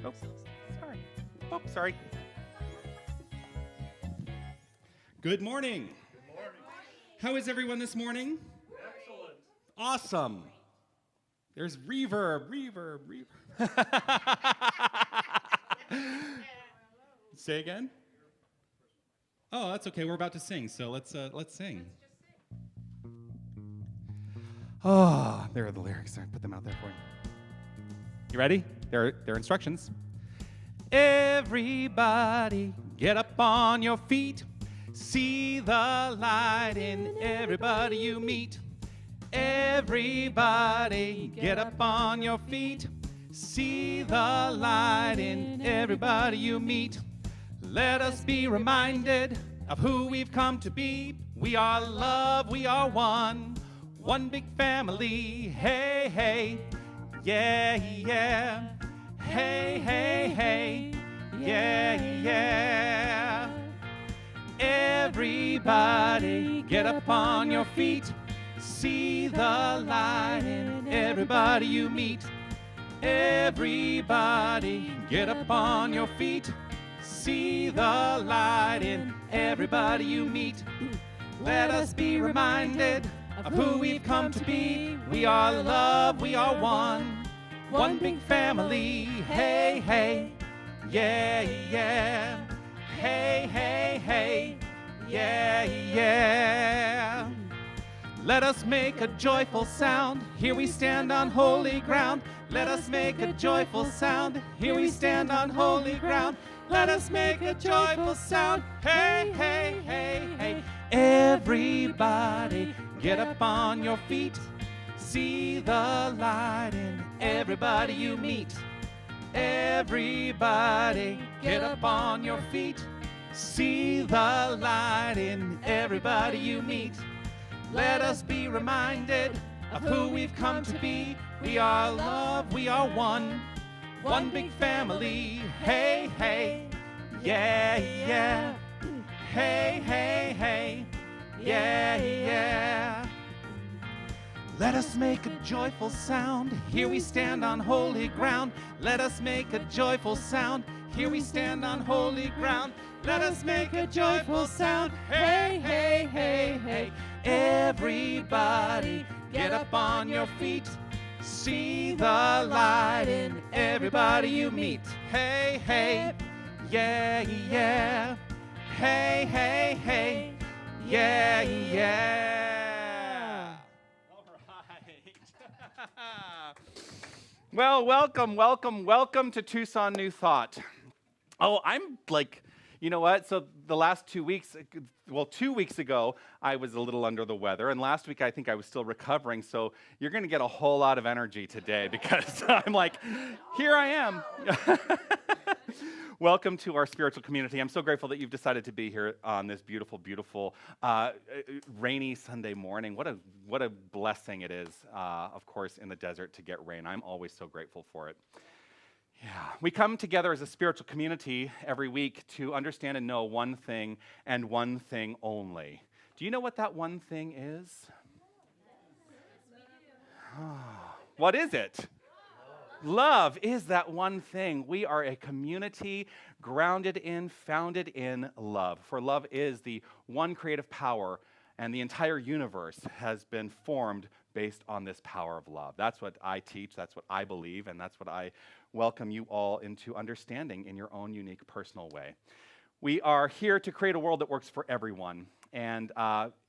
Oh, sorry. Oh, sorry. Good morning. Good morning. How is everyone this morning? Excellent. Awesome. There's reverb. Say again? Oh, that's okay. We're about to sing, so let's sing. Oh, there are the lyrics. I put them out there for you. You ready? There are instructions. Everybody, get up on your feet. See the light in everybody you meet. Everybody, get up on your feet. See the light in everybody you meet. Let us be reminded of who we've come to be. We are love, we are one. One big family. Hey, hey, yeah, yeah. Hey, hey, hey, yeah, yeah. Everybody, get up on your feet. See the light in everybody you meet. Everybody, get up on your feet. See the light in everybody you meet. Let us be reminded of who we've come to be. We are love, we are one. One big family. Hey, hey, yeah, yeah. Hey, hey, hey, yeah, yeah. Let us make a joyful sound. Here we stand on holy ground. Let us make a joyful sound. Here we stand on holy ground. Let us make a joyful sound. Hey, hey, hey, hey. Everybody, get up on your feet. See the light in everybody you meet. Everybody, get up on your feet. See the light in everybody you meet. Let us be reminded of who we've come to be. We are love, we are one. One big family. Hey, hey, yeah, yeah. Hey, hey, hey, yeah, yeah. Let us make a joyful sound. Here we stand on holy ground. Let us make a joyful sound. Here we stand on holy ground. Let us make a joyful sound. Hey, hey, hey, hey. Everybody, get up on your feet. See the light in everybody you meet. Hey, hey, yeah, yeah. Hey, hey, hey, yeah, yeah. All right. Well, welcome to Tucson New Thought. Oh, I'm like, you know what? So the last 2 weeks, well, 2 weeks ago, I was a little under the weather. And last week, I think I was still recovering. So you're going to get a whole lot of energy today because I'm like, here I am. Welcome to our spiritual community. I'm so grateful that you've decided to be here on this beautiful, beautiful, rainy Sunday morning. What a blessing it is, of course, in the desert to get rain. I'm always so grateful for it. Yeah, we come together as a spiritual community every week to understand and know one thing and one thing only. Do you know what that one thing is? What is it? Love is that one thing. We are a community grounded in, founded in love. For love is the one creative power, and the entire universe has been formed based on this power of love. That's what I teach, that's what I believe, and that's what I welcome you all into understanding in your own unique personal way. We are here to create a world that works for everyone. And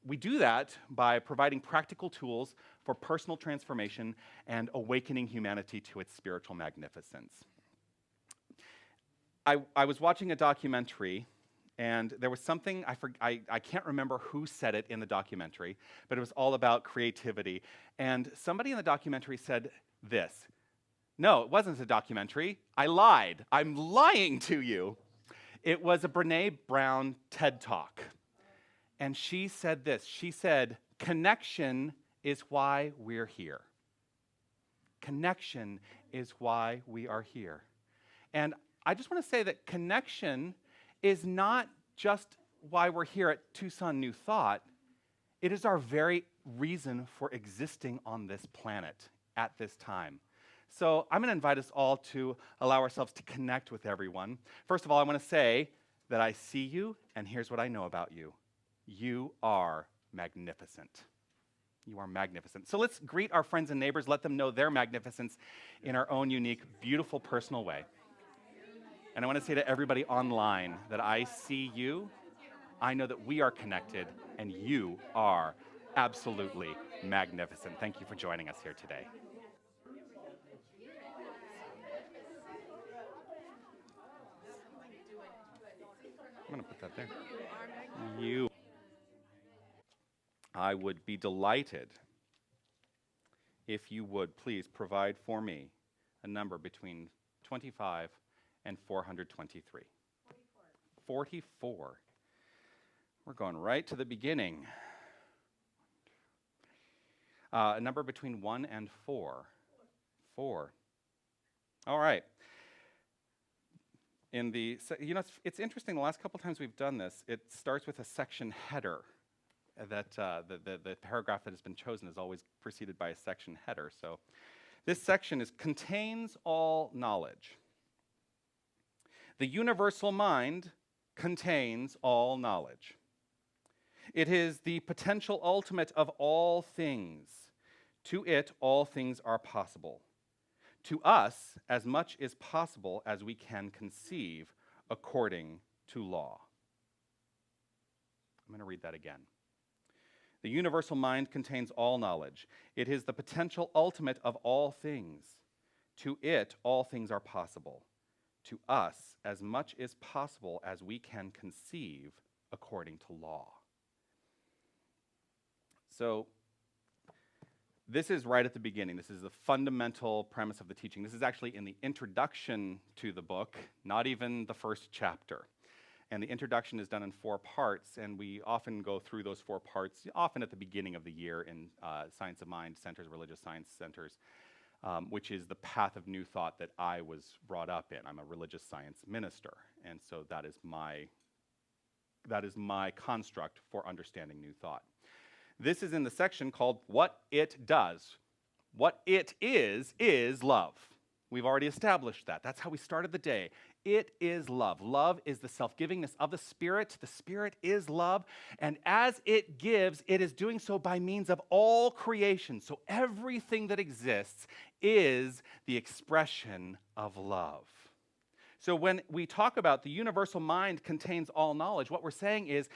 we do that by providing practical tools for personal transformation and awakening humanity to its spiritual magnificence. I was watching a documentary, and there was something, I can't remember who said it in the documentary, but it was all about creativity. And somebody in the documentary said this. No, it wasn't a documentary. I lied. I'm lying to you. It was a Brené Brown TED Talk. And she said this. She said, connection is why we're here. Connection is why we are here. And I just want to say that connection is not just why we're here at Tucson New Thought. It is our very reason for existing on this planet at this time. So I'm going to invite us all to allow ourselves to connect with everyone. First of all, I want to say that I see you, and here's what I know about you. You are magnificent. You are magnificent. So let's greet our friends and neighbors, let them know their magnificence in our own unique, beautiful, personal way. And I want to say to everybody online that I see you. I know that we are connected, and you are absolutely magnificent. Thank you for joining us here today. I'm going to put that there. You. I would be delighted if you would please provide for me a number between 25 and 423. 44. We're going right to the beginning. A number between 1 and 4. 4. All right. It's interesting, the last couple times we've done this, it starts with a section header. That the paragraph that has been chosen is always preceded by a section header. So this section contains all knowledge. The universal mind contains all knowledge. It is the potential ultimate of all things. To it, all things are possible. To us, as much is possible as we can conceive according to law. I'm going to read that again. The universal mind contains all knowledge. It is the potential ultimate of all things. To it, all things are possible. To us, as much is possible as we can conceive according to law. So, this is right at the beginning. This is the fundamental premise of the teaching. This is actually in the introduction to the book, not even the first chapter. And the introduction is done in 4 parts, and we often go through those 4 parts, often at the beginning of the year in Science of Mind centers, religious science centers, which is the path of new thought that I was brought up in. I'm a religious science minister, and so that is my construct for understanding new thought. This is in the section called What It Does. What it is love. We've already established that. That's how we started the day. It is love. Love is the self-givingness of the Spirit. The Spirit is love. And as it gives, it is doing so by means of all creation. So everything that exists is the expression of love. So when we talk about the universal mind contains all knowledge, what we're saying is,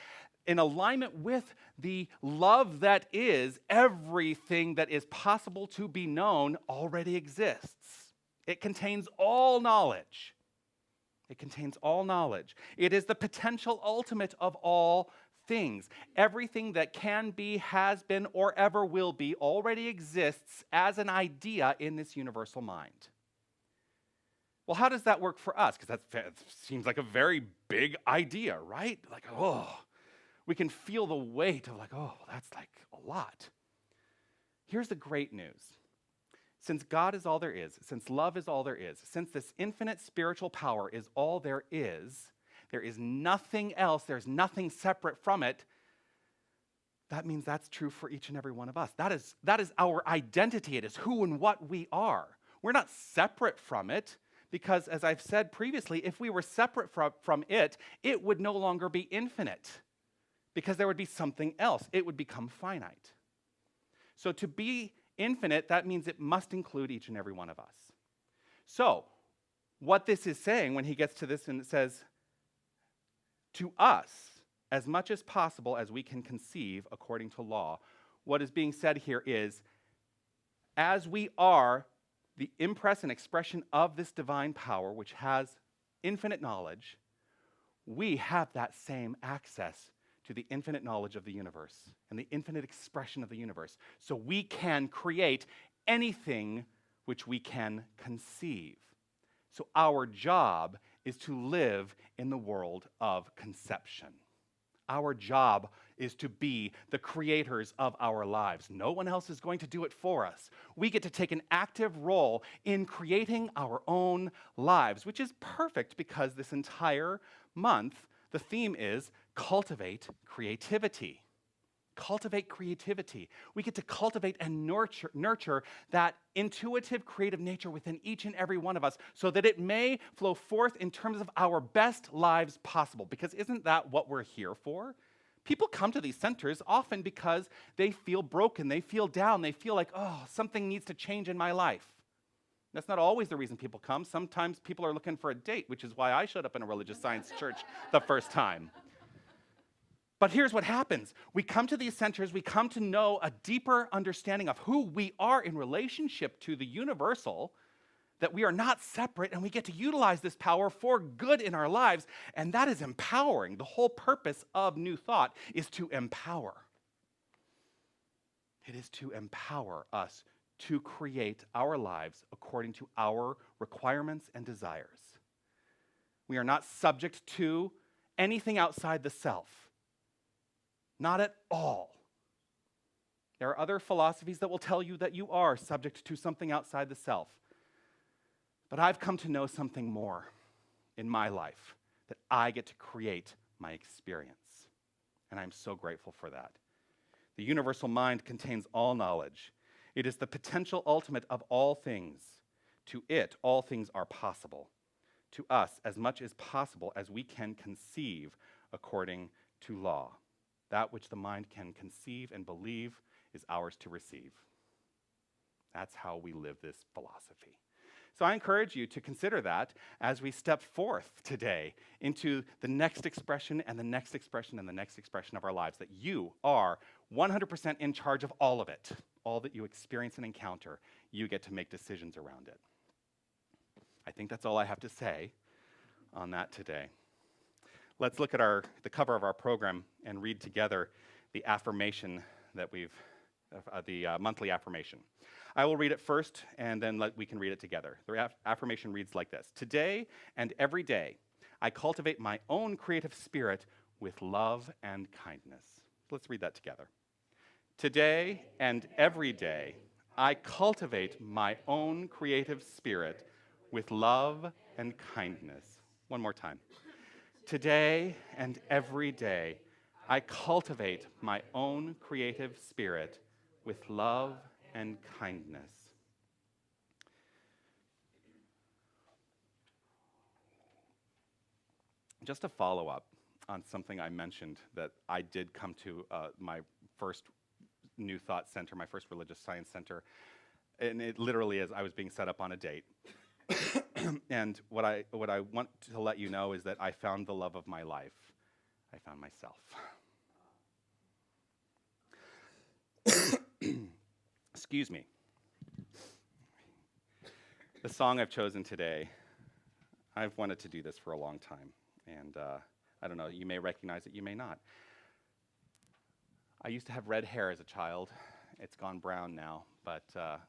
in alignment with the love that is, everything that is possible to be known already exists. It contains all knowledge. It contains all knowledge. It is the potential ultimate of all things. Everything that can be, has been, or ever will be already exists as an idea in this universal mind. Well, how does that work for us? Because that seems like a very big idea, right? Like, we can feel the weight of that's like a lot. Here's the great news. Since God is all there is, since love is all there is, since this infinite spiritual power is all there is nothing else, there's nothing separate from it, that means that's true for each and every one of us. That is our identity. It is who and what we are. We're not separate from it because, as I've said previously, if we were separate from it, it would no longer be infinite because there would be something else. It would become finite. So to be infinite, that means it must include each and every one of us. So, what this is saying when he gets to this and it says, to us, as much as possible as we can conceive according to law, what is being said here is, as we are the impress and expression of this divine power, which has infinite knowledge, we have that same access to the infinite knowledge of the universe and the infinite expression of the universe. So we can create anything which we can conceive. So our job is to live in the world of conception. Our job is to be the creators of our lives. No one else is going to do it for us. We get to take an active role in creating our own lives, which is perfect because this entire month, the theme is cultivate creativity. cultivate creativity. We get to cultivate and nurture that intuitive, creative nature within each and every one of us so that it may flow forth in terms of our best lives possible. Because isn't that what we're here for? People come to these centers often because they feel broken, they feel down, they feel like, oh, something needs to change in my life. That's not always the reason people come. Sometimes people are looking for a date, which is why I showed up in a religious science church the first time. But here's what happens. We come to these centers, we come to know a deeper understanding of who we are in relationship to the universal, that we are not separate, and we get to utilize this power for good in our lives, and that is empowering. The whole purpose of New Thought is to empower. It is to empower us to create our lives according to our requirements and desires. We are not subject to anything outside the self. Not at all. There are other philosophies that will tell you that you are subject to something outside the self. But I've come to know something more in my life, that I get to create my experience. And I'm so grateful for that. The universal mind contains all knowledge. It is the potential ultimate of all things. To it, all things are possible. To us, as much as possible as we can conceive according to law. That which the mind can conceive and believe is ours to receive. That's how we live this philosophy. So I encourage you to consider that as we step forth today into the next expression and the next expression and the next expression of our lives, that you are 100% in charge of all of it. All that you experience and encounter, you get to make decisions around it. I think that's all I have to say on that today. Let's look at the cover of our program and read together the affirmation that the monthly affirmation. I will read it first, and then we can read it together. The affirmation reads like this: Today and every day, I cultivate my own creative spirit with love and kindness. Let's read that together. Today and every day, I cultivate my own creative spirit with love and kindness. One more time. Today and every day, I cultivate my own creative spirit with love and kindness. Just a follow-up on something I mentioned, that I did come to my first New Thought Center, my first religious science center, and it literally is I was being set up on a date. And what I want to let you know is that I found the love of my life. I found myself. Excuse me. The song I've chosen today, I've wanted to do this for a long time, and I don't know, you may recognize it, you may not. I used to have red hair as a child. It's gone brown now, but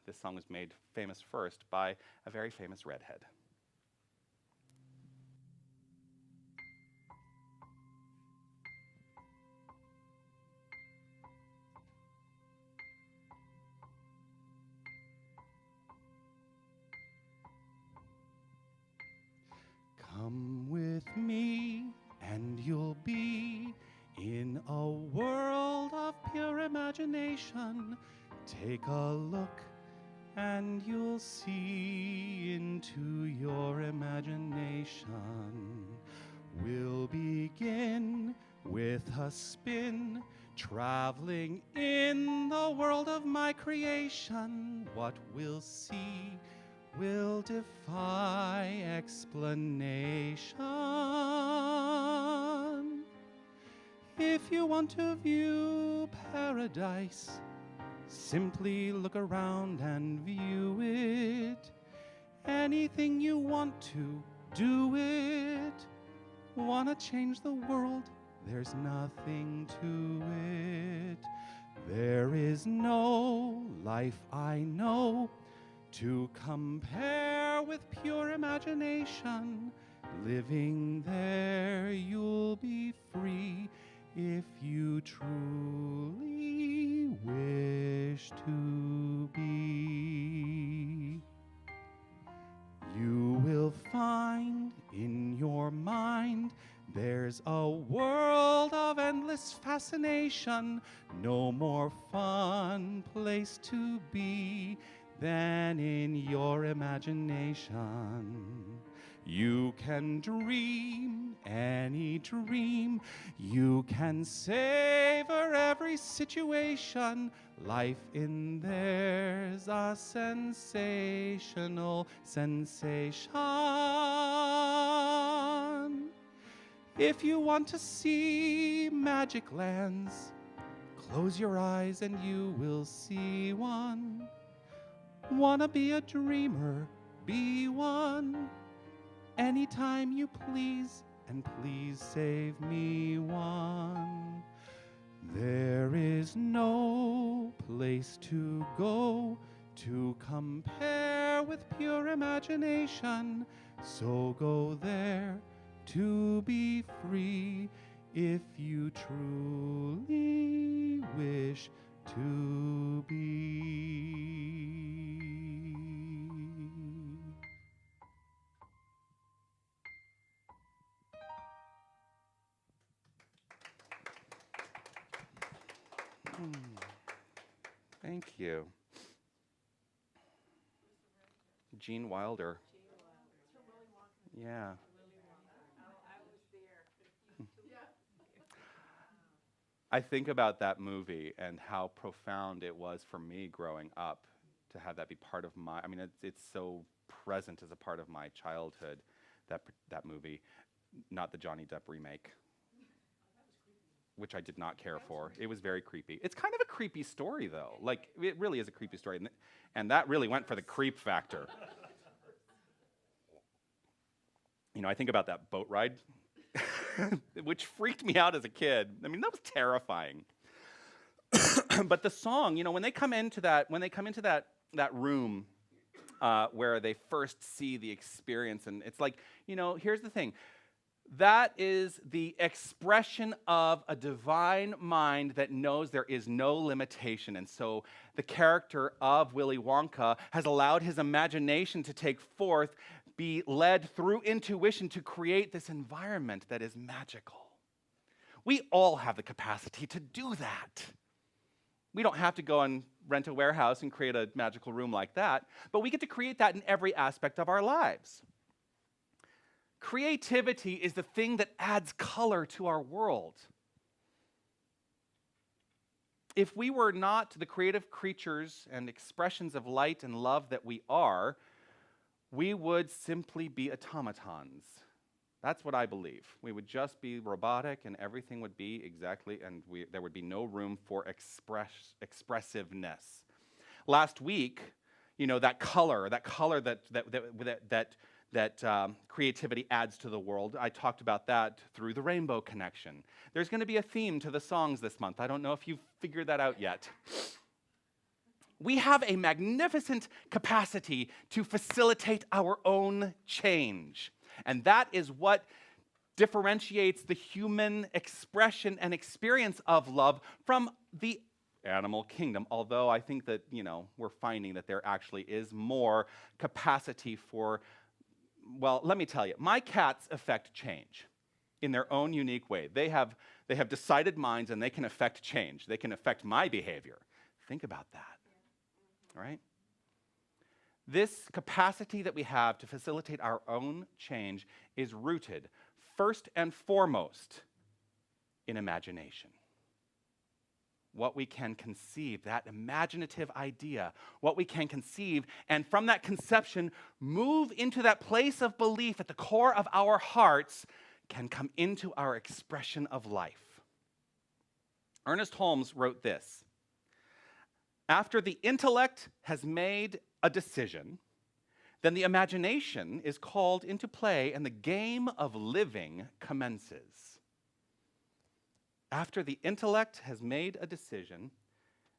this song was made famous first by a very famous redhead. Come with me and you'll be in a world of pure imagination. Take a look and you'll see into your imagination. We'll begin with a spin, traveling in the world of my creation. What we'll see will defy explanation. If you want to view paradise, simply look around and view it. Anything you want to, do it. Wanna change the world? There's nothing to it. There is no life I know to compare with pure imagination. Living there, you'll be free if you truly wish to be. You will find in your mind there's a world of endless endless fascination. No more fun place to be than in your imagination. You can dream any dream. You can savor every situation. Life in there's a sensational sensation. If you want to see magic lands, close your eyes and you will see one. Wanna be a dreamer? Be one. Anytime you please, and please save me one. There is no place to go to compare with pure imagination. So go there to be free if you truly wish to be. Thank you. Gene Wilder. Yeah. I think about that movie and how profound it was for me growing up to have that be part of my, it's so present as a part of my childhood, that movie, not the Johnny Depp remake, which I did not care for. It was very creepy. It's kind of a creepy story, though. Like, it really is a creepy story, and that really went for the creep factor. You know, I think about that boat ride, which freaked me out as a kid. I mean, that was terrifying. But the song, you know, when they come into that room where they first see the experience, and it's like, you know, here's the thing. That is the expression of a divine mind that knows there is no limitation. And so the character of Willy Wonka has allowed his imagination to take forth, be led through intuition to create this environment that is magical. We all have the capacity to do that. We don't have to go and rent a warehouse and create a magical room like that, but we get to create that in every aspect of our lives. Creativity is the thing that adds color to our world. If we were not the creative creatures and expressions of light and love that we are, we would simply be automatons. That's what I believe. We would just be robotic and everything would be exactly, and there would be no room for expressiveness. Last week, you know, that color that creativity adds to the world. I talked about that through the Rainbow Connection. There's going to be a theme to the songs this month. I don't know if you've figured that out yet. We have a magnificent capacity to facilitate our own change. And that is what differentiates the human expression and experience of love from the animal kingdom, although I think that, you know, we're finding that there actually is more capacity for. Well, let me tell you, my cats affect change in their own unique way. They have decided minds and they can affect change. They can affect my behavior. Think about that, right? This capacity that we have to facilitate our own change is rooted first and foremost in imagination. What we can conceive, that imaginative idea, what we can conceive, and from that conception, move into that place of belief at the core of our hearts can come into our expression of life. Ernest Holmes wrote this: after the intellect has made a decision, then the imagination is called into play and the game of living commences. After the intellect has made a decision,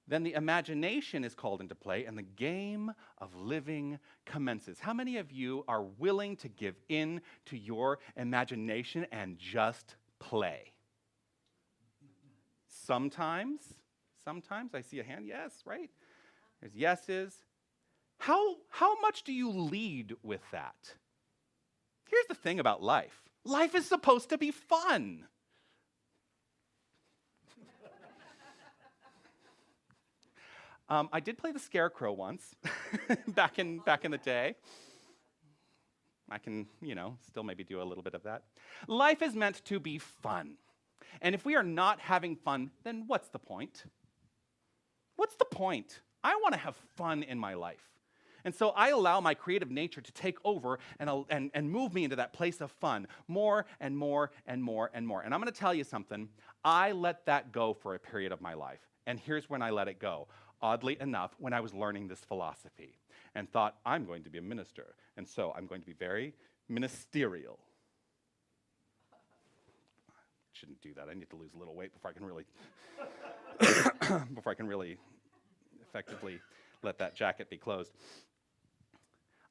then the imagination is called into play and the game of living commences. How many of you are willing to give in to your imagination and just play? Sometimes I see a hand, yes, right? There's yeses. How much do you lead with that? Here's the thing about life. Life is supposed to be fun. I did play the Scarecrow once, back in the day. I can, still maybe do a little bit of that. Life is meant to be fun. And if we are not having fun, then what's the point? What's the point? I want to have fun in my life. And so I allow my creative nature to take over and move me into that place of fun more and more and more and more. And I'm going to tell you something. I let that go for a period of my life. And here's when I let it go. Oddly enough, when I was learning this philosophy and thought, I'm going to be a minister. And so I'm going to be very ministerial. Shouldn't do that. I need to lose a little weight before I can really effectively let that jacket be closed.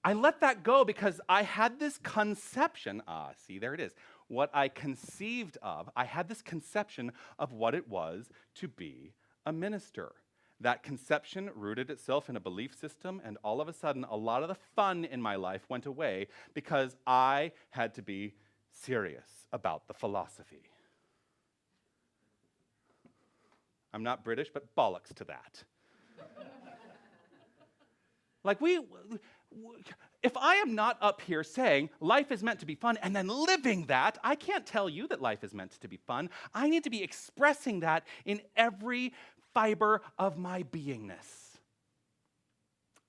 I let that go because I had this conception. See, there it is. What I conceived of, I had this conception of what it was to be a minister. That conception rooted itself in a belief system, and all of a sudden, a lot of the fun in my life went away because I had to be serious about the philosophy. I'm not British, but bollocks to that. Like if I am not up here saying life is meant to be fun and then living that, I can't tell you that life is meant to be fun. I need to be expressing that in every fiber of my beingness.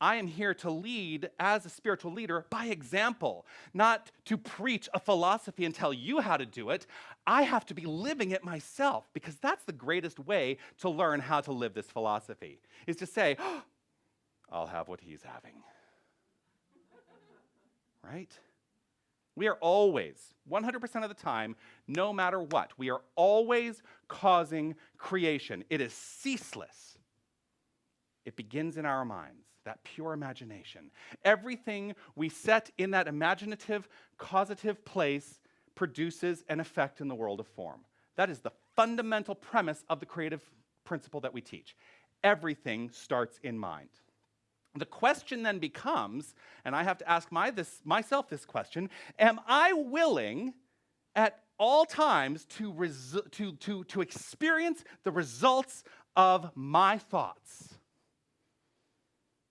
I am here to lead as a spiritual leader by example, not to preach a philosophy and tell you how to do it. I have to be living it myself because that's the greatest way to learn how to live this philosophy, is to say, oh, I'll have what he's having. Right? We are always, 100% of the time, no matter what, we are always causing creation. It is ceaseless. It begins in our minds, that pure imagination. Everything we set in that imaginative, causative place produces an effect in the world of form. That is the fundamental premise of the creative principle that we teach. Everything starts in mind. The question then becomes, and I have to ask myself this question, am I willing at all times to experience the results of my thoughts?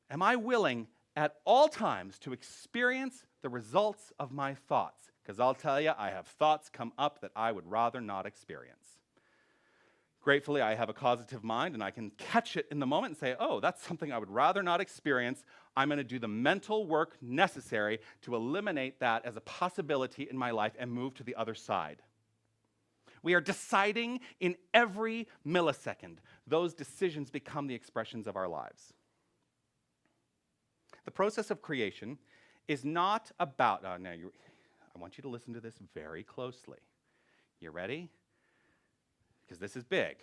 Am I willing at all times to experience the results of my thoughts? Because I'll tell you, I have thoughts come up that I would rather not experience. Gratefully, I have a causative mind, and I can catch it in the moment and say, oh, that's something I would rather not experience. I'm going to do the mental work necessary to eliminate that as a possibility in my life and move to the other side. We are deciding in every millisecond. Those decisions become the expressions of our lives. The process of creation is not about, I want you to listen to this very closely. You ready? Because this is big.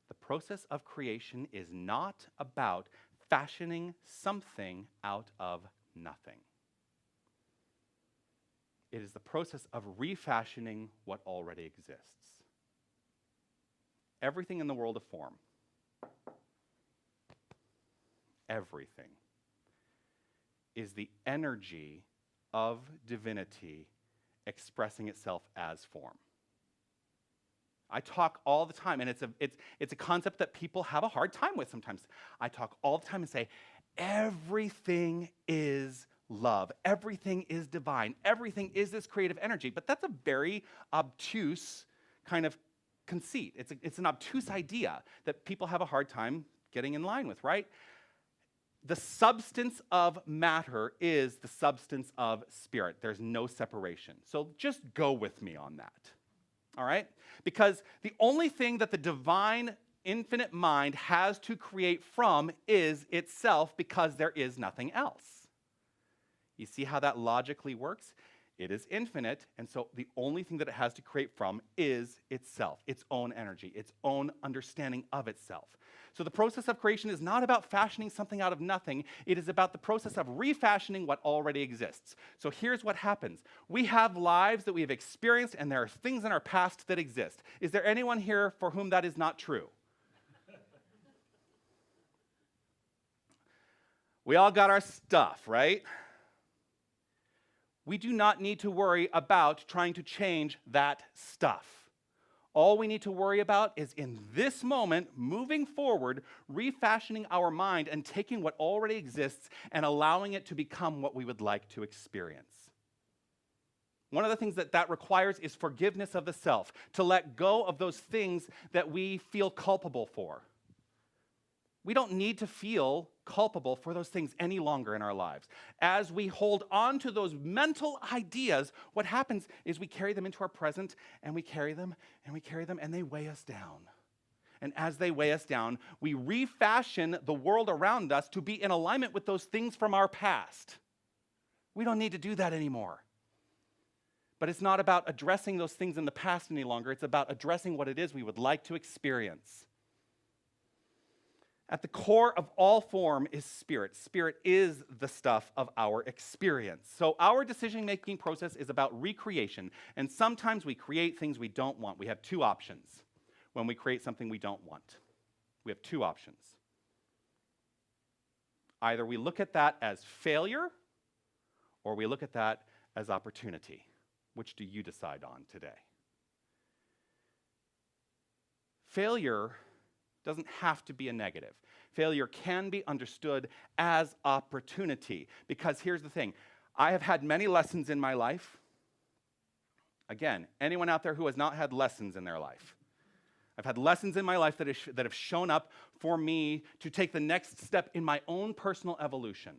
The process of creation is not about fashioning something out of nothing. It is the process of refashioning what already exists. Everything in the world of form, everything, is the energy of divinity expressing itself as form. I talk all the time, and it's a concept that people have a hard time with sometimes. I talk all the time and say, everything is love. Everything is divine. Everything is this creative energy. But that's a very obtuse kind of conceit. It's an obtuse idea that people have a hard time getting in line with, right? The substance of matter is the substance of spirit. There's no separation. So just go with me on that. All right? Because the only thing that the divine infinite mind has to create from is itself, because there is nothing else. You see how that logically works? It is infinite, and so the only thing that it has to create from is itself, its own energy, its own understanding of itself. So the process of creation is not about fashioning something out of nothing. It is about the process of refashioning what already exists. So here's what happens. We have lives that we have experienced, and there are things in our past that exist. Is there anyone here for whom that is not true? We all got our stuff, right? We do not need to worry about trying to change that stuff. All we need to worry about is in this moment, moving forward, refashioning our mind and taking what already exists and allowing it to become what we would like to experience. One of the things that requires is forgiveness of the self, to let go of those things that we feel culpable for. We don't need to feel culpable for those things any longer in our lives. As we hold on to those mental ideas, what happens is we carry them into our present, and we carry them, and we carry them, and they weigh us down. And as they weigh us down, we refashion the world around us to be in alignment with those things from our past. We don't need to do that anymore. But it's not about addressing those things in the past any longer. It's about addressing what it is we would like to experience. At the core of all form is spirit. Spirit is the stuff of our experience. So our decision-making process is about recreation. And sometimes we create things we don't want. We have two options when we create something we don't want. We have two options. Either we look at that as failure, or we look at that as opportunity. Which do you decide on today? Failure doesn't have to be a negative. Failure can be understood as opportunity. Because here's the thing. I have had many lessons in my life. Again, anyone out there who has not had lessons in their life? I've had lessons in my life that have shown up for me to take the next step in my own personal evolution.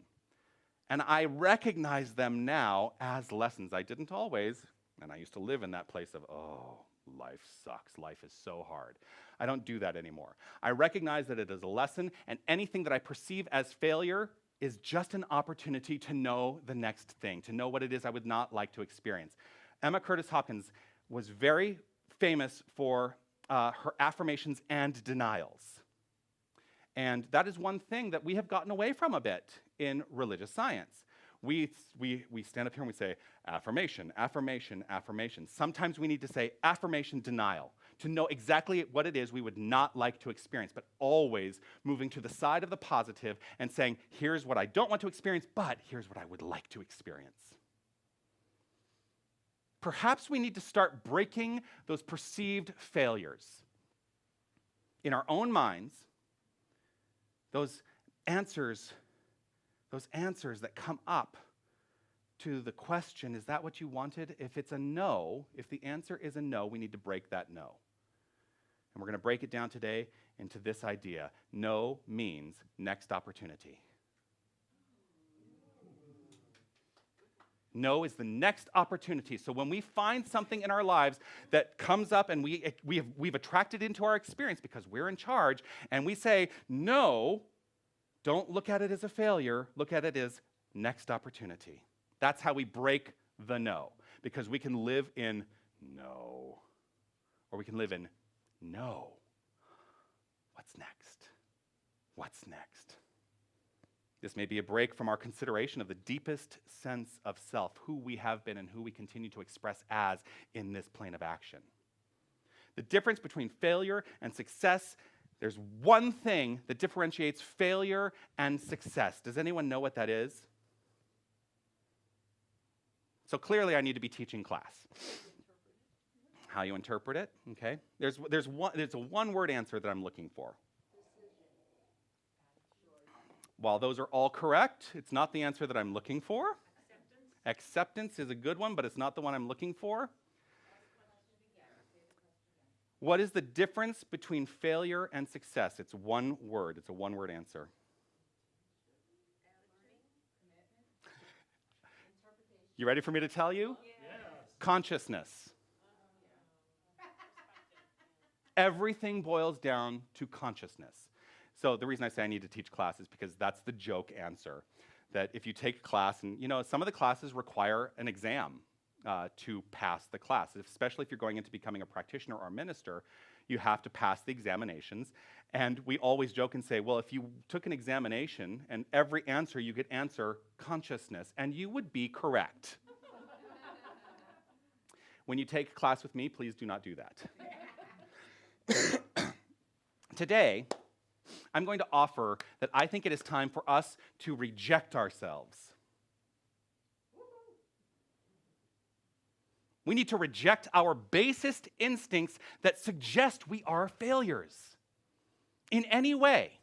And I recognize them now as lessons. I didn't always, and I used to live in that place of, oh, life sucks. Life is so hard. I don't do that anymore. I recognize that it is a lesson, and anything that I perceive as failure is just an opportunity to know the next thing, to know what it is I would not like to experience. Emma Curtis Hopkins was very famous for her affirmations and denials. And that is one thing that we have gotten away from a bit in religious science. We stand up here and we say, affirmation, affirmation, affirmation. Sometimes we need to say affirmation, denial, to know exactly what it is we would not like to experience, but always moving to the side of the positive and saying, here's what I don't want to experience, but here's what I would like to experience. Perhaps we need to start breaking those perceived failures in our own minds, those answers that come up to the question, is that what you wanted? If it's a no, if the answer is a no, we need to break that no. And we're going to break it down today into this idea. No means next opportunity. No is the next opportunity. So when we find something in our lives that comes up and we've attracted into our experience because we're in charge, and we say, no, don't look at it as a failure, look at it as next opportunity. That's how we break the no, because we can live in no, or we can live in no. What's next? What's next? This may be a break from our consideration of the deepest sense of self, who we have been and who we continue to express as in this plane of action. The difference between failure and success, there's one thing that differentiates failure and success. Does anyone know what that is? So clearly I need to be teaching class. How you interpret it, okay? There's a one-word answer that I'm looking for. While those are all correct, it's not the answer that I'm looking for. Acceptance is a good one, but it's not the one I'm looking for. What is the difference between failure and success? It's one word. It's a one-word answer. You ready for me to tell you? Yes. Consciousness. Everything boils down to consciousness. So the reason I say I need to teach class is because that's the joke answer. That if you take a class, and some of the classes require an exam to pass the class, especially if you're going into becoming a practitioner or a minister, you have to pass the examinations. And we always joke and say, well, if you took an examination and every answer you could answer consciousness, and you would be correct. When you take a class with me, please do not do that. Today, I'm going to offer that I think it is time for us to reject ourselves. We need to reject our basest instincts that suggest we are failures in any way.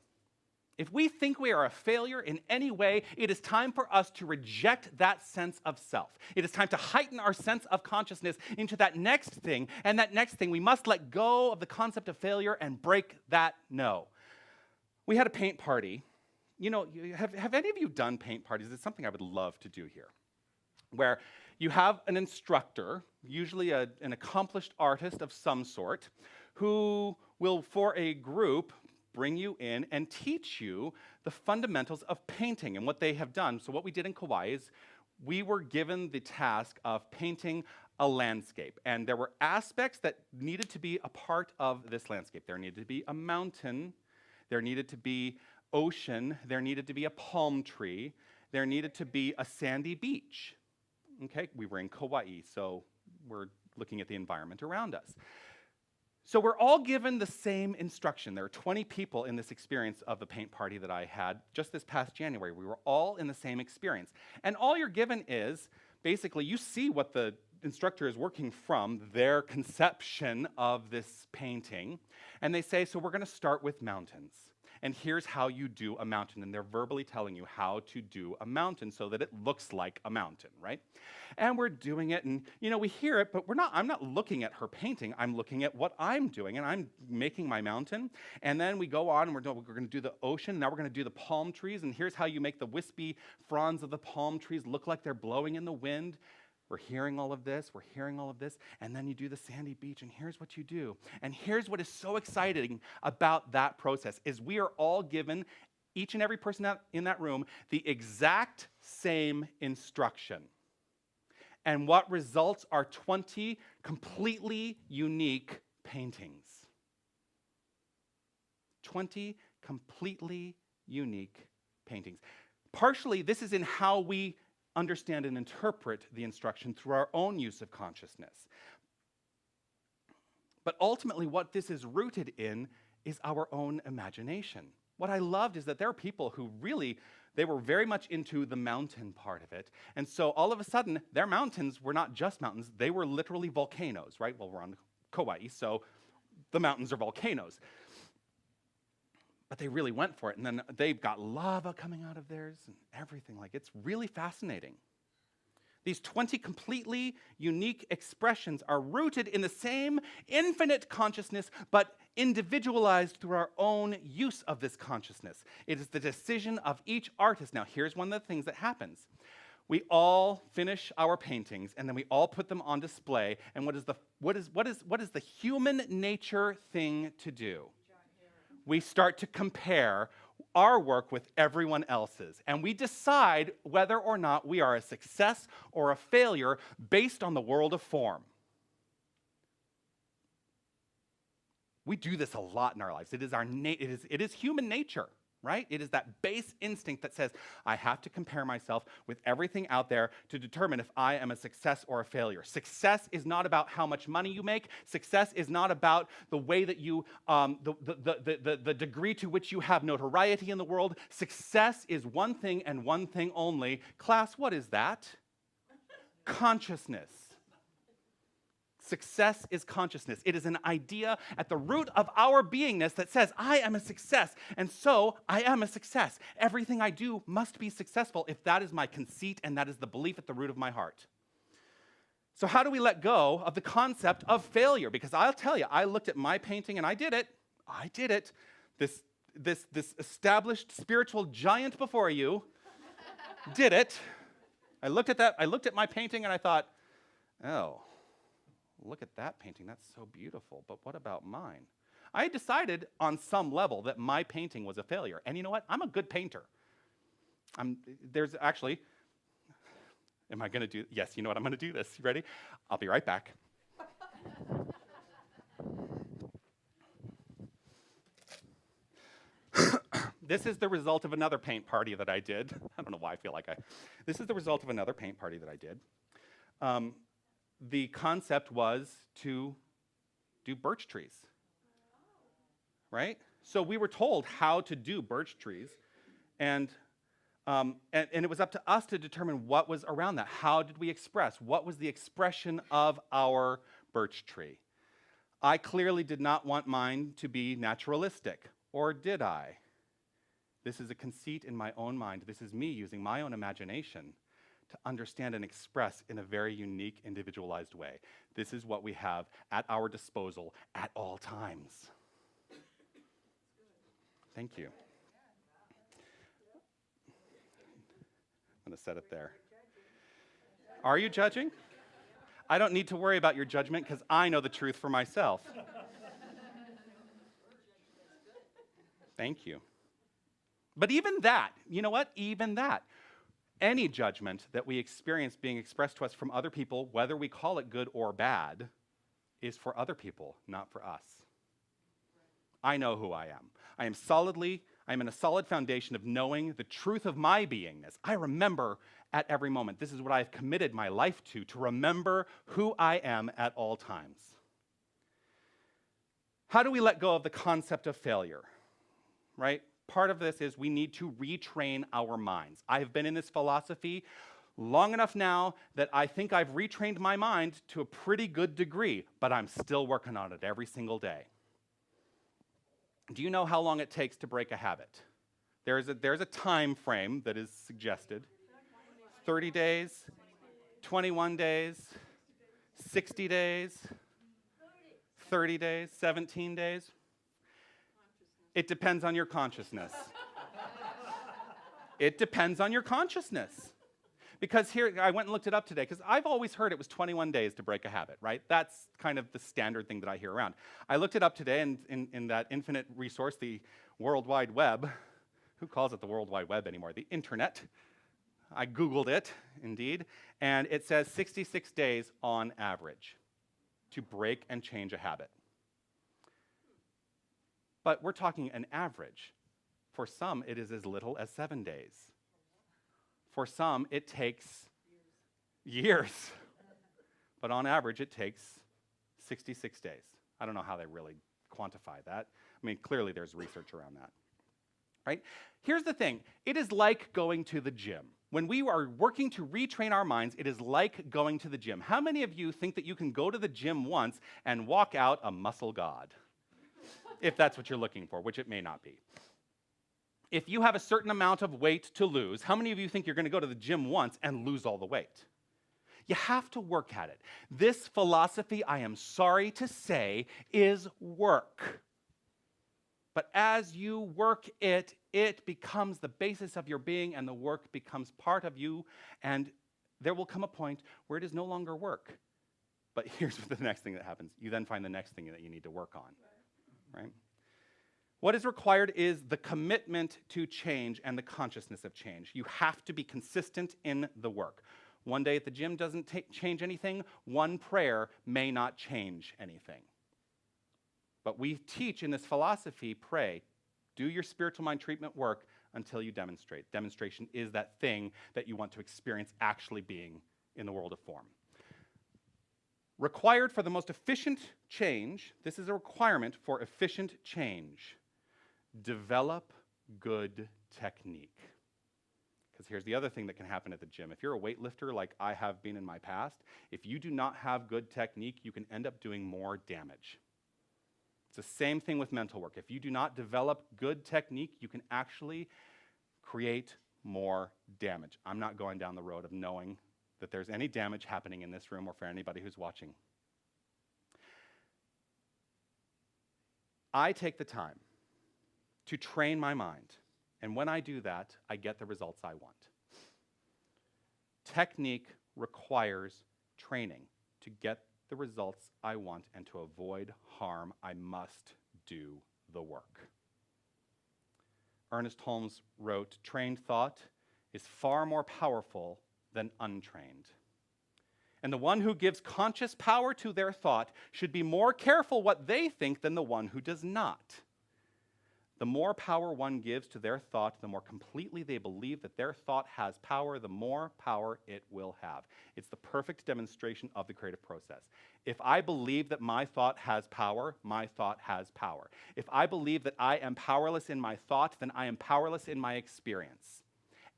If we think we are a failure in any way, it is time for us to reject that sense of self. It is time to heighten our sense of consciousness into that next thing, and that next thing, we must let go of the concept of failure and break that no. We had a paint party. You know, have any of you done paint parties? It's something I would love to do here, where you have an instructor, usually an accomplished artist of some sort, who will, for a group, bring you in and teach you the fundamentals of painting and what they have done. So what we did in Kauai is we were given the task of painting a landscape. And there were aspects that needed to be a part of this landscape. There needed to be a mountain. There needed to be ocean. There needed to be a palm tree. There needed to be a sandy beach. Okay, we were in Kauai, so we're looking at the environment around us. So we're all given the same instruction. There are 20 people in this experience of the paint party that I had just this past January. We were all in the same experience. And all you're given is, basically, you see what the instructor is working from, their conception of this painting. And they say, so we're going to start with mountains. And here's how you do a mountain. And they're verbally telling you how to do a mountain so that it looks like a mountain, right? And we're doing it, and we hear it, but I'm not looking at her painting. I'm looking at what I'm doing, and I'm making my mountain. And then we go on, and we're going to do the ocean. Now we're going to do the palm trees, and here's how you make the wispy fronds of the palm trees look like they're blowing in the wind. We're hearing all of this, and then you do the sandy beach, and here's what you do. And here's what is so exciting about that process, is we are all given, each and every person in that room, the exact same instruction. And what results are 20 completely unique paintings. 20 completely unique paintings. Partially, this is in how we understand and interpret the instruction through our own use of consciousness. But ultimately, what this is rooted in is our own imagination. What I loved is that there are people who really, they were very much into the mountain part of it. And so all of a sudden, their mountains were not just mountains, they were literally volcanoes, right? Well, we're on Kauai, so the mountains are volcanoes. But they really went for it, and then they've got lava coming out of theirs and everything. Like, it's really fascinating. These 20 completely unique expressions are rooted in the same infinite consciousness, but individualized through our own use of this consciousness. It is the decision of each artist. Now, here's one of the things that happens. We all finish our paintings, and then we all put them on display. And what is the human nature thing to do? We start to compare our work with everyone else's, and we decide whether or not we are a success or a failure based on the world of form. We do this a lot in our lives. It is human nature, right? It is that base instinct that says, I have to compare myself with everything out there to determine if I am a success or a failure. Success is not about how much money you make. Success is not about the way that you, the degree to which you have notoriety in the world. Success is one thing and one thing only. Class, what is that? Consciousness. Success is consciousness. It is an idea at the root of our beingness that says, I am a success, and so I am a success. Everything I do must be successful if that is my conceit and that is the belief at the root of my heart. So how do we let go of the concept of failure? Because I'll tell you, I looked at my painting and I did it. This established spiritual giant before you did it. I looked at my painting and I thought, oh, look at that painting, that's so beautiful, but what about mine? I decided on some level that my painting was a failure. And you know what? I'm a good painter. There's actually, am I going to do, yes, you know what, I'm going to do this. You ready? I'll be right back. This is the result of another paint party that I did. I don't know why I feel like this is the result of another paint party that I did. The concept was to do birch trees, right? So we were told how to do birch trees, and And it was up to us to determine what was around that. How did we express? What was the expression of our birch tree? I clearly did not want mine to be naturalistic, or did I? This is a conceit in my own mind. This is me using my own imagination to understand and express in a very unique, individualized way. This is what we have at our disposal at all times. Thank you. I'm going to set it there. Are you judging? I don't need to worry about your judgment because I know the truth for myself. Thank you. But even that, you know what? Even that, any judgment that we experience being expressed to us from other people, whether we call it good or bad, is for other people, not for us. I know who I am. I am in a solid foundation of knowing the truth of my beingness. I remember at every moment. This is what I've committed my life to remember who I am at all times. How do we let go of the concept of failure, right? Part of this is we need to retrain our minds. I have been in this philosophy long enough now that I think I've retrained my mind to a pretty good degree, but I'm still working on it every single day. Do you know how long it takes to break a habit? There's a time frame that is suggested. 30 days, 21 days, 60 days, 30 days, 17 days. It depends on your consciousness. It depends on your consciousness. Because here, I went and looked it up today, because I've always heard it was 21 days to break a habit, right? That's kind of the standard thing that I hear around. I looked it up today, and in that infinite resource, the World Wide Web, who calls it the World Wide Web anymore? The internet. I Googled it, indeed, and it says 66 days on average to break and change a habit. But we're talking an average. For some, it is as little as 7 days. For some, it takes years. But on average, it takes 66 days. I don't know how they really quantify that. I mean, clearly there's research around that, right? Here's the thing. It is like going to the gym. When we are working to retrain our minds, it is like going to the gym. How many of you think that you can go to the gym once and walk out a muscle god? If that's what you're looking for, which it may not be. If you have a certain amount of weight to lose, how many of you think you're going to go to the gym once and lose all the weight? You have to work at it. This philosophy, I am sorry to say, is work. But as you work it, it becomes the basis of your being, and the work becomes part of you, and there will come a point where it is no longer work. But here's the next thing that happens. You then find the next thing that you need to work on, right? What is required is the commitment to change and the consciousness of change. You have to be consistent in the work. One day at the gym doesn't change anything. One prayer may not change anything. But we teach in this philosophy, pray, do your spiritual mind treatment work until you demonstrate. Demonstration is that thing that you want to experience actually being in the world of form. Required for the most efficient change, this is a requirement for efficient change. Develop good technique. Because here's the other thing that can happen at the gym. If you're a weightlifter like I have been in my past, if you do not have good technique, you can end up doing more damage. It's the same thing with mental work. If you do not develop good technique, you can actually create more damage. I'm not going down the road of knowing that there's any damage happening in this room or for anybody who's watching. I take the time to train my mind, and when I do that, I get the results I want. Technique requires training. To get the results I want and to avoid harm, I must do the work. Ernest Holmes wrote, "Trained thought is far more powerful than untrained. And the one who gives conscious power to their thought should be more careful what they think than the one who does not. The more power one gives to their thought, the more completely they believe that their thought has power, the more power it will have." It's the perfect demonstration of the creative process. If I believe that my thought has power, my thought has power. If I believe that I am powerless in my thought, then I am powerless in my experience.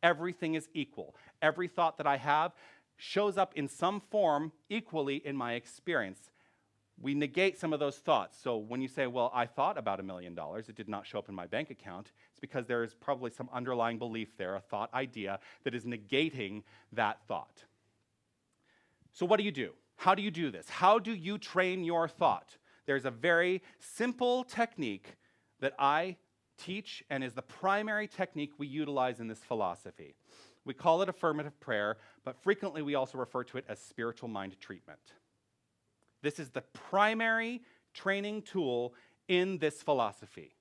Everything is equal. Every thought that I have shows up in some form equally in my experience. We negate some of those thoughts. So when you say, well, I thought about $1 million, it did not show up in my bank account, it's because there is probably some underlying belief there, a thought idea that is negating that thought. So what do you do? How do you do this? How do you train your thought? There's a very simple technique that I teach and is the primary technique we utilize in this philosophy. We call it affirmative prayer, but frequently we also refer to it as spiritual mind treatment. This is the primary training tool in this philosophy.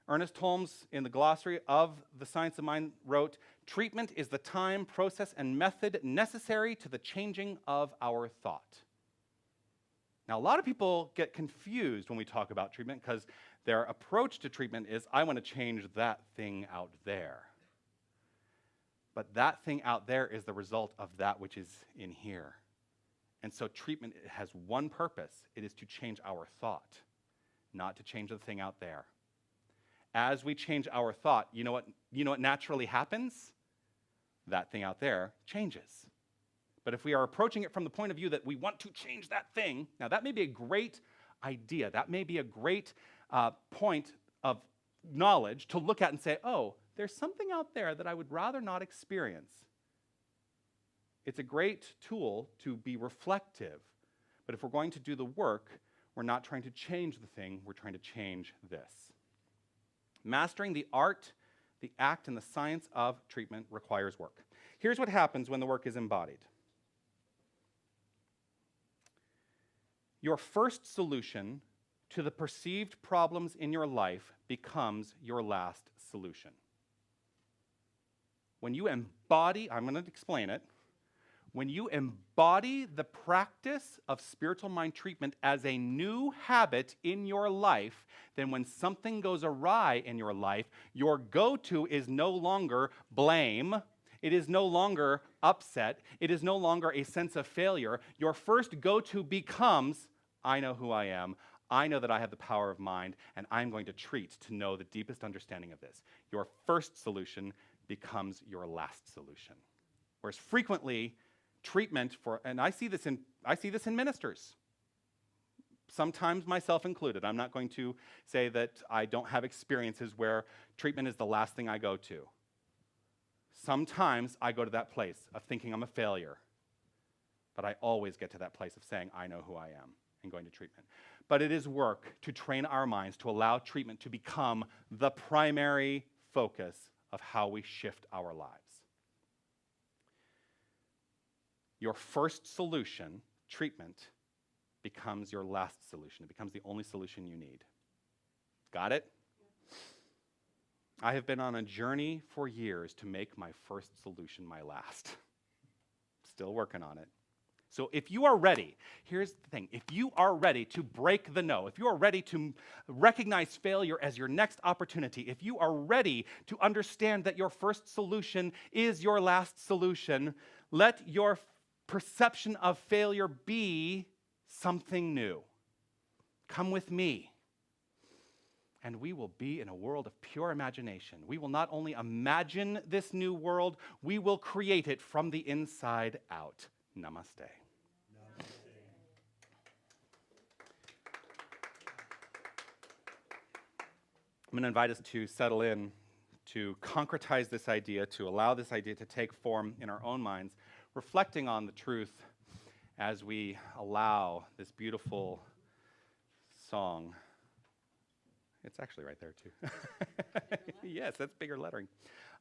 Ernest Holmes, in the glossary of the Science of Mind, wrote, "Treatment is the time, process, and method necessary to the changing of our thought." Now, a lot of people get confused when we talk about treatment because their approach to treatment is, I want to change that thing out there. But that thing out there is the result of that which is in here. And so treatment has one purpose. It is to change our thought, not to change the thing out there. As we change our thought, you know what naturally happens? That thing out there changes. But if we are approaching it from the point of view that we want to change that thing, now that may be a great idea. That may be a great point of knowledge to look at and say, oh, there's something out there that I would rather not experience. It's a great tool to be reflective. But if we're going to do the work, we're not trying to change the thing, we're trying to change this. Mastering the art, the act, and the science of treatment requires work. Here's what happens when the work is embodied. Your first solution to the perceived problems in your life becomes your last solution. When you embody, I'm going to explain it, when you embody the practice of spiritual mind treatment as a new habit in your life, then when something goes awry in your life, your go-to is no longer blame. It is no longer upset. It is no longer a sense of failure. Your first go-to becomes, I know who I am. I know that I have the power of mind, and I'm going to treat to know the deepest understanding of this. Your first solution becomes your last solution. Whereas frequently, treatment for, and I see this in ministers, sometimes myself included. I'm not going to say that I don't have experiences where treatment is the last thing I go to. Sometimes I go to that place of thinking I'm a failure, but I always get to that place of saying, I know who I am, and going to treatment. But it is work to train our minds to allow treatment to become the primary focus of how we shift our lives. Your first solution, treatment, becomes your last solution. It becomes the only solution you need. Got it? I have been on a journey for years to make my first solution my last. Still working on it. So if you are ready, here's the thing. If you are ready to break the no, if you are ready to recognize failure as your next opportunity, if you are ready to understand that your first solution is your last solution, let your perception of failure be something new. Come with me, and we will be in a world of pure imagination. We will not only imagine this new world, we will create it from the inside out. Namaste. I'm going to invite us to settle in, to concretize this idea, to allow this idea to take form in our own minds, reflecting on the truth as we allow this beautiful song. It's actually right there, too. Yes, that's bigger lettering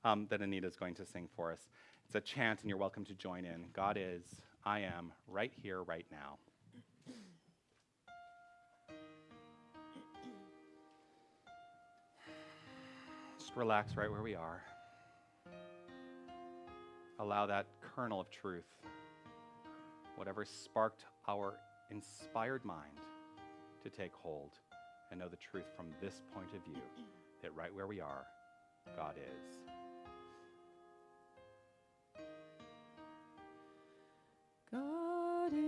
that Anita's going to sing for us. It's a chant, and you're welcome to join in. God is, I am, right here, right now. Just relax right where we are. Allow that kernel of truth, whatever sparked our inspired mind, to take hold and know the truth from this point of view, that right where we are, God is. God is,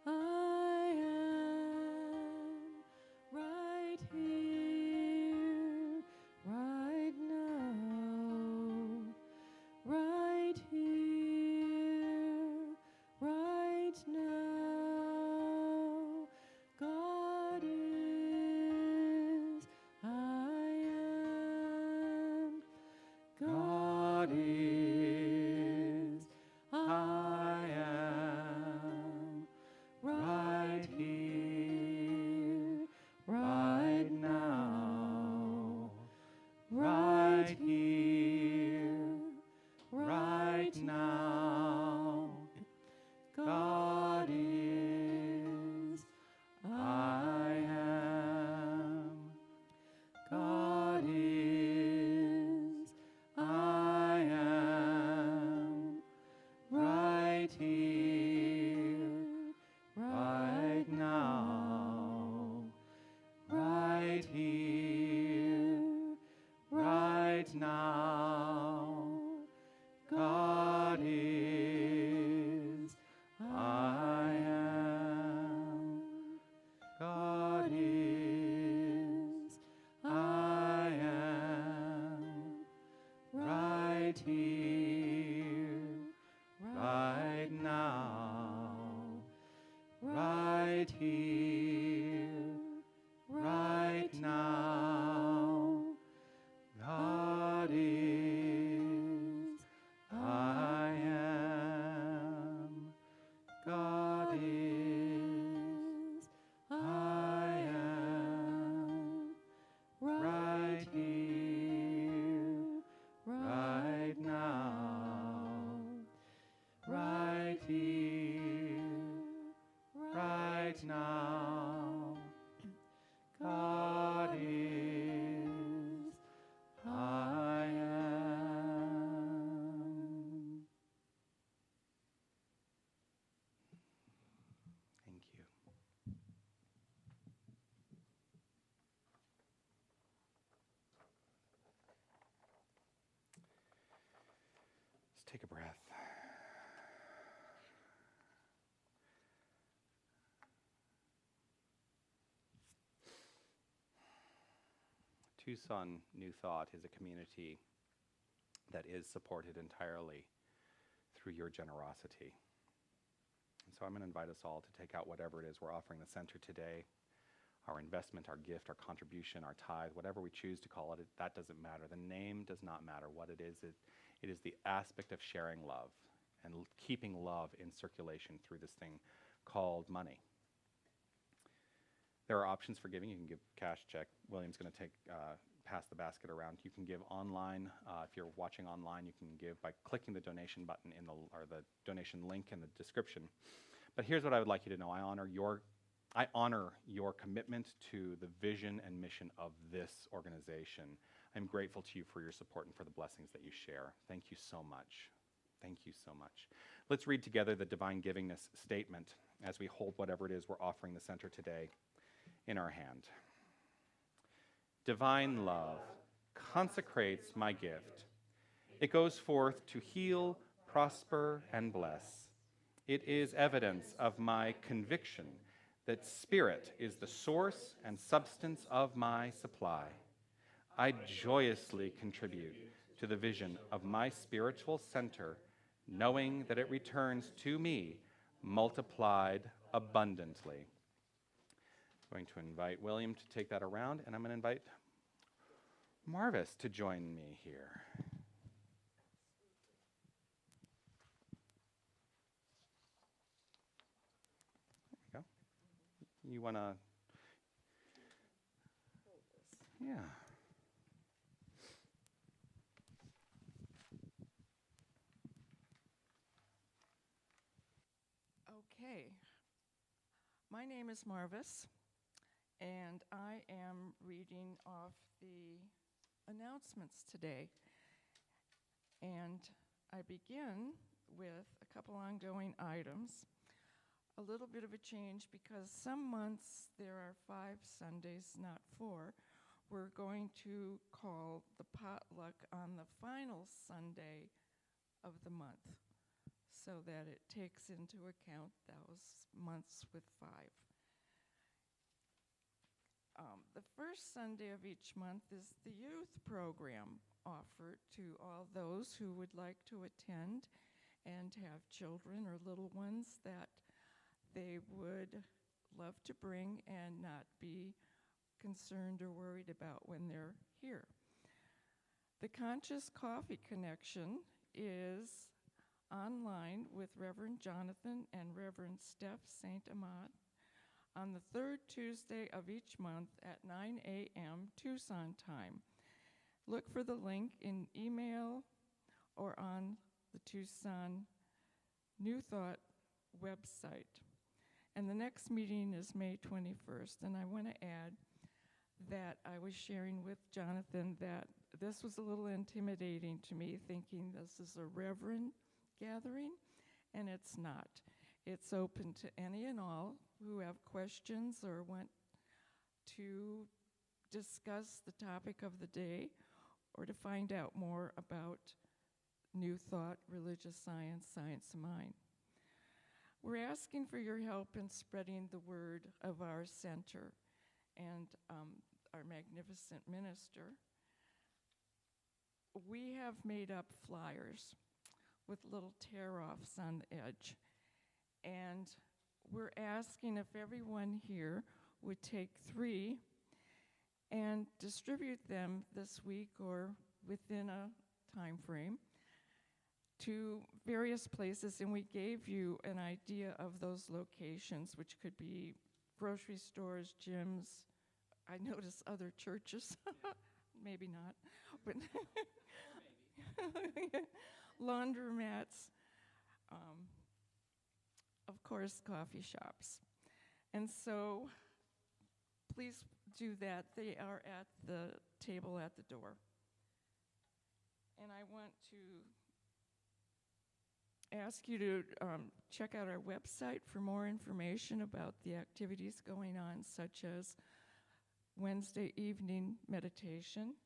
I am, right here, right now. Take a breath. Tucson New Thought is a community that is supported entirely through your generosity. And so I'm going to invite us all to take out whatever it is we're offering the center today, our investment, our gift, our contribution, our tithe, whatever we choose to call it, that doesn't matter. The name does not matter. What it is the aspect of sharing love and keeping love in circulation through this thing called money. There are options for giving. You can give cash, check. William's going to pass the basket around. You can give online. If you're watching online, you can give by clicking the donation button or the donation link in the description. But here's what I would like you to know. I honor your commitment to the vision and mission of this organization. I'm grateful to you for your support and for the blessings that you share. Thank you so much. Thank you so much. Let's read together the divine givingness statement as we hold whatever it is we're offering the center today in our hand. Divine love consecrates my gift. It goes forth to heal, prosper, and bless. It is evidence of my conviction that spirit is the source and substance of my supply. I joyously contribute to the vision of my spiritual center, knowing that it returns to me multiplied abundantly. I'm going to invite William to take that around, and I'm going to invite Marvis to join me here. There we go. You want to? Yeah. Okay. My name is Marvis, and I am reading off the announcements today. And I begin with a couple ongoing items. A little bit of a change because some months there are 5 Sundays, not 4. We're going to call the potluck on the final Sunday of the month so that it takes into account those months with 5. The first Sunday of each month is the youth program offered to all those who would like to attend and have children or little ones that they would love to bring and not be concerned or worried about when they're here. The Conscious Coffee Connection is online with Reverend Jonathan and Reverend Steph St. Amand on the 3rd Tuesday of each month at 9 a.m. Tucson time. Look for the link in email or on the Tucson New Thought website. And the next meeting is May 21st. And I want to add that I was sharing with Jonathan that this was a little intimidating to me, thinking this is a reverend gathering, and it's not. It's open to any and all who have questions or want to discuss the topic of the day or to find out more about New Thought, religious science, science of mind. We're asking for your help in spreading the word of our center and our magnificent minister. We have made up flyers with little tear-offs on the edge. And we're asking if everyone here would take 3 and distribute them this week or within a time frame to various places. And we gave you an idea of those locations, which could be grocery stores, gyms. I notice other churches. Maybe not. But laundromats. Of course, coffee shops. And so please do that. They are at the table at the door. And I want to ask you to check out our website for more information about the activities going on, such as Wednesday evening meditation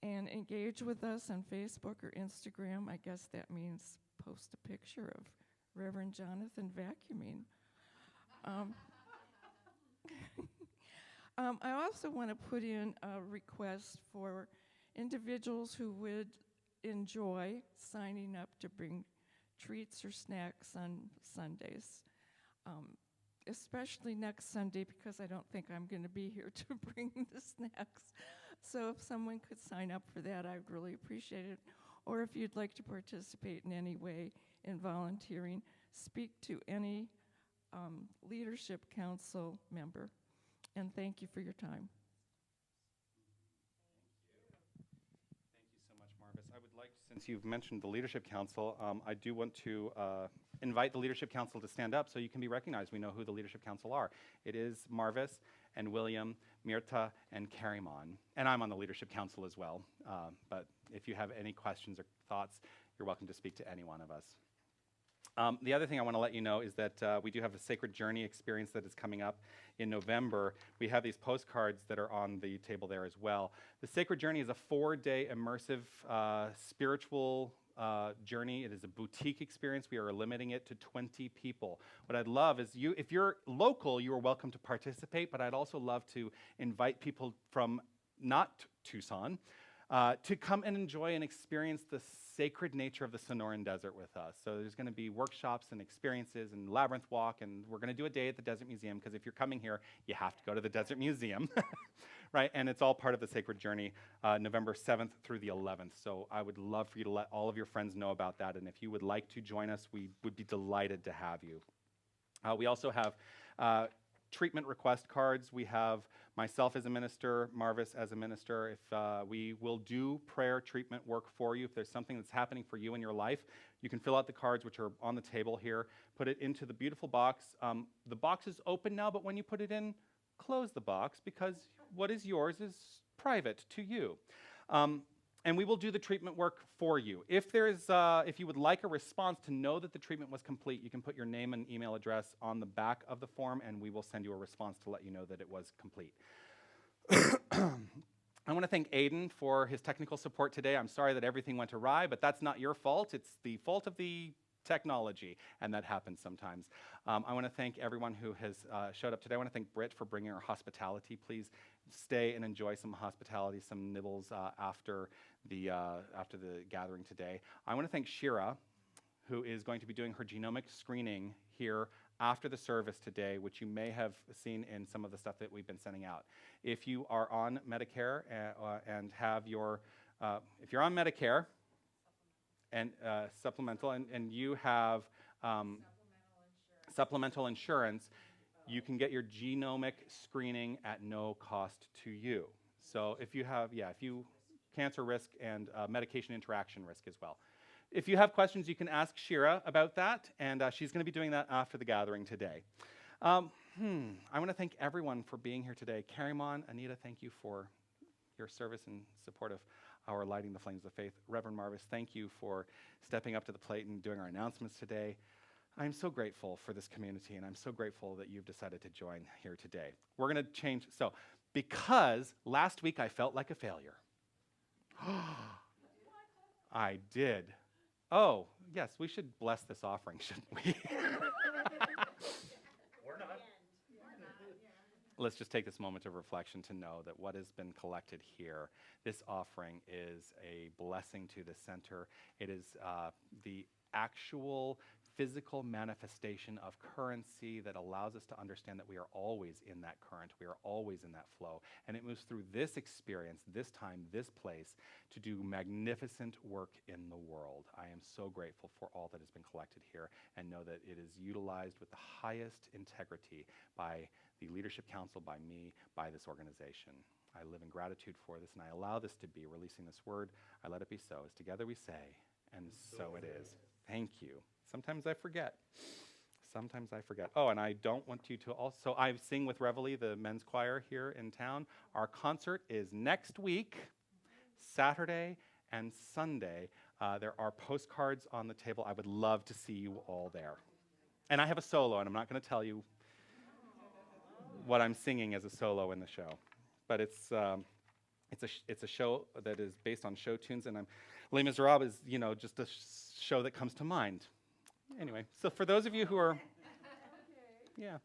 and engage with us on Facebook or Instagram. I guess that means post a picture of Reverend Jonathan vacuuming. I also want to put in a request for individuals who would enjoy signing up to bring treats or snacks on Sundays, especially next Sunday, because I don't think I'm going to be here to bring the snacks. So if someone could sign up for that, I'd really appreciate it. Or if you'd like to participate in any way in volunteering, speak to any leadership council member. And thank you for your time. Thank you so much, Marvis. I would like, since you've mentioned the Leadership Council, I do want to invite the Leadership Council to stand up so you can be recognized. We know who the Leadership Council are. It is Marvis and William, Mirta, and Karimon. And I'm on the Leadership Council as well. But if you have any questions or thoughts, you're welcome to speak to any one of us. The other thing I want to let you know is that we do have a Sacred Journey experience that is coming up in November. We have these postcards that are on the table there as well. The Sacred Journey is a 4-day immersive spiritual journey. It is a boutique experience. We are limiting it to 20 people. What I'd love is if you're local, you are welcome to participate, but I'd also love to invite people from not Tucson to come and enjoy and experience the sacred nature of the Sonoran Desert with us. So there's going to be workshops and experiences and labyrinth walk, and we're going to do a day at the Desert Museum, because if you're coming here, you have to go to the Desert Museum, right? And it's all part of the Sacred Journey, November 7th through the 11th. So I would love for you to let all of your friends know about that, and if you would like to join us, we would be delighted to have you. We also have treatment request cards. We have myself as a minister, Marvis as a minister. If we will do prayer treatment work for you, if there's something that's happening for you in your life, you can fill out the cards which are on the table here, put it into the beautiful box. The box is open now, but when you put it in, close the box, because what is yours is private to you. And we will do the treatment work for you. If you would like a response to know that the treatment was complete, you can put your name and email address on the back of the form, and we will send you a response to let you know that it was complete. I want to thank Aiden for his technical support today. I'm sorry that everything went awry, but that's not your fault. It's the fault of the technology, and that happens sometimes. I want to thank everyone who has showed up today. I want to thank Britt for bringing our hospitality. Please stay and enjoy some hospitality, some nibbles after the gathering today. I want to thank Shira, who is going to be doing her genomic screening here after the service today, which you may have seen in some of the stuff that we've been sending out. If you are on Medicare and have your, if you're on Medicare and supplemental, and you have supplemental insurance, you can get your genomic screening at no cost to you. So if you have, cancer risk and medication interaction risk as well. If you have questions, you can ask Shira about that, and she's going to be doing that after the gathering today. I want to thank everyone for being here today. Karimon, Anita, thank you for your service and support of our Lighting the Flames of Faith. Reverend Marvis, thank you for stepping up to the plate and doing our announcements today. I'm so grateful for this community, and I'm so grateful that you've decided to join here today. We're going to change. So, because last week I felt like a failure. I did. Oh, yes, we should bless this offering, shouldn't we? Or not. Let's just take this moment of reflection to know that what has been collected here, this offering is a blessing to the center. It is the actual physical manifestation of currency that allows us to understand that we are always in that current, we are always in that flow, and it moves through this experience, this time, this place, to do magnificent work in the world. I am so grateful for all that has been collected here, and know that it is utilized with the highest integrity by the Leadership Council, by me, by this organization. I live in gratitude for this, and I allow this to be, releasing this word, I let it be so. As together we say, and so it is. Thank you. Sometimes I forget. Sometimes I forget. Oh, and I don't want you to also, I sing with Reveille, the men's choir here in town. Our concert is next week, Saturday and Sunday. There are postcards on the table. I would love to see you all there. And I have a solo, and I'm not going to tell you what I'm singing as a solo in the show. But it's It's a show that is based on show tunes, and Les Miserables is, just a show that comes to mind. Anyway, so for those of you who are, yeah.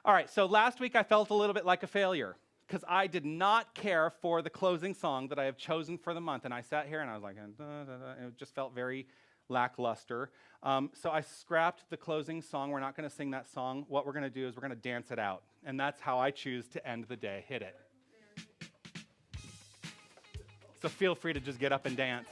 All right, so last week I felt a little bit like a failure because I did not care for the closing song that I have chosen for the month, and I sat here and I was like, and it just felt very lackluster. So I scrapped the closing song. We're not going to sing that song. What we're going to do is we're going to dance it out, and that's how I choose to end the day. Hit it. So feel free to just get up and dance.